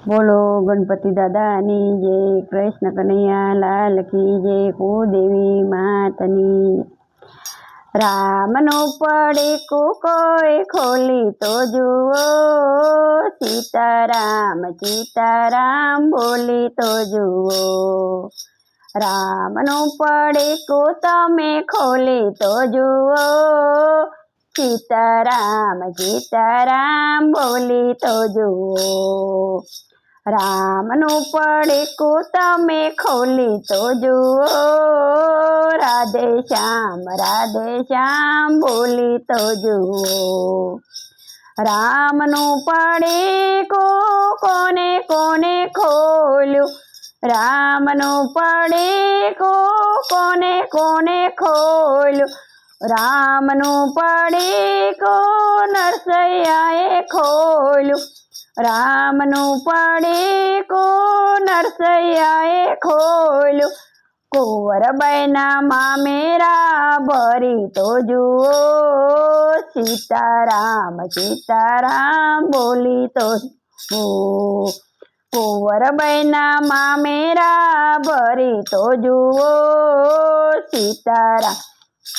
बोलो गणपति दादानी जय, कृष्ण कन्हैया लाल की जय, कुदेवी मातनी। रामनु पड़ीकू कोई खोली तो जुओ, सीताराम बोली तो जुओ। रामनु पड़ीकू तमे खोली तो जुओ, सीताराम बोली तो जुओ। रामनु पड़ीकू तमे खोली तो जुओ, राधे श्याम बोली तो जुओ। रामनु पड़ीकू कोने कोने खोल्यू, रामनु पड़ीकू कोने कोने खोल्यू। रामनु पड़ीकू नरसैयाए खोल्यू, रामनु पड़ीकू नरसैयाए खोल्यू। कुंवरबाईना मामेरा भरी तो जुओ, सीताराम बोली तो जुओ। कुंवरबाईना मामेरा भरी तो जुओ,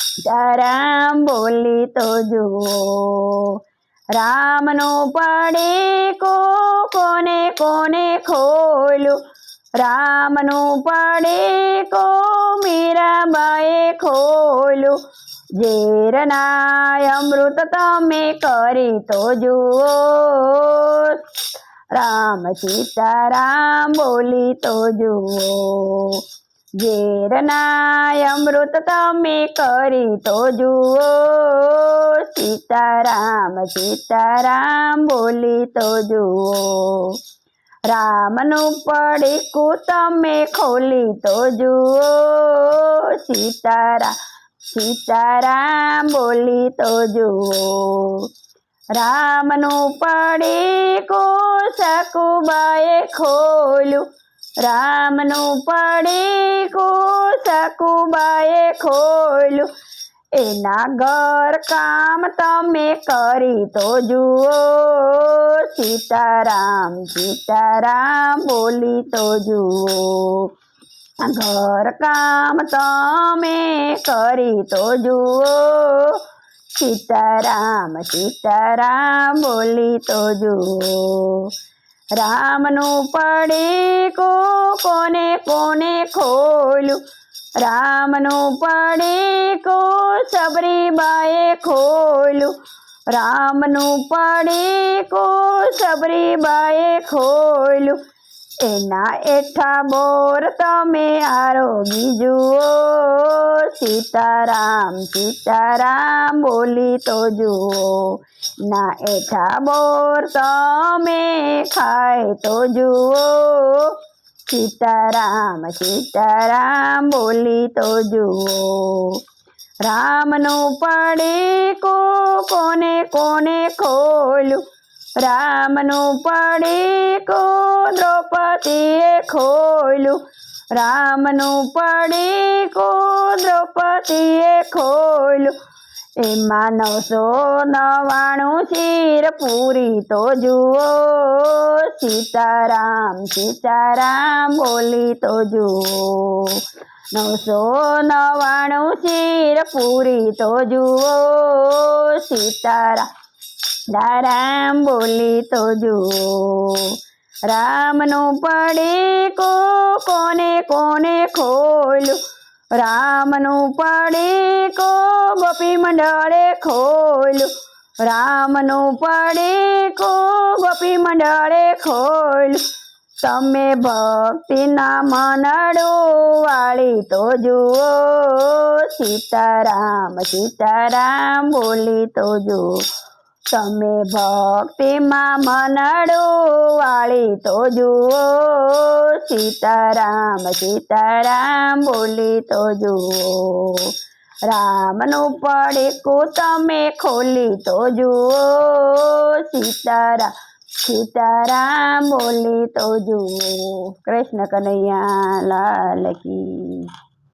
सीताराम बोली तो जुओ। रामनु पड़ीकू कोने कोने खोल्यू, रामनु पड़ीकू मीराबाए खोल्यू। ઝેરના અમૃત તમે કરી તો જુઓ, રામ સીતારામ બોલી તો જુઓ। ઝેરના અમૃત તમે કરી તો જુઓ, सीताराम बोली तो जुओ। रामनु पड़ीकू तमे खोली तो जुओ, सीताराम बोली तो जुओ। रामनु पड़ीकू सकुबाए खोल्यू, रामनु पड़ीकू सकुबाए खोल्यू। एना घर काम तमे करी तो जुओ, सीताराम बोली तो जुओ। घर काम तमे करी तो जुओ, सीताराम बोली तो जुओ। रामनु पड़ीकू कोने कोने खोल्यू, रामनु पड़ीकू सबरीबाए खोल्यू, रामनु पड़ीकू सबरीबाए खोल्यू। एना एठा बोर तमे आरोगी जुओ, सीताराम बोली तो जुओ। ना एठा बोर तमे खाए तो जुओ, सीताराम बोली तो जुओ। रामनु पड़ीकू कोने कोने खोल्यू, रामनु पड़ीकू द्रौपदीए खोल्यू, रामनु पड़ीकू द्रौपदीए खोल्यू। एमा 999 चीर पूरी तो जुओ, सीताराम बोली तो जुओ। 999 चीर पूरी तो जुओ, सीताराम बोली तो जुओ। रामनु पड़ीकू कोने कोने खोल्यू, रामनु पड़ीकू गोपी मंडळे खोल्यू, रामनु पड़ीकू गोपी मंडळे खोल्यू। तमे भक्ति ना मनडू वाली तो जुओ, सीताराम बोली तो जुओ। तमे भक्ति मा मनडू वाली तो जुओ, सीताराम बोली तो जुओ। रामनु पड़ीकू तमे खोली तो जुओ, सीताराम बोली तो जुओ। कृष्ण कन्हैया लाल की।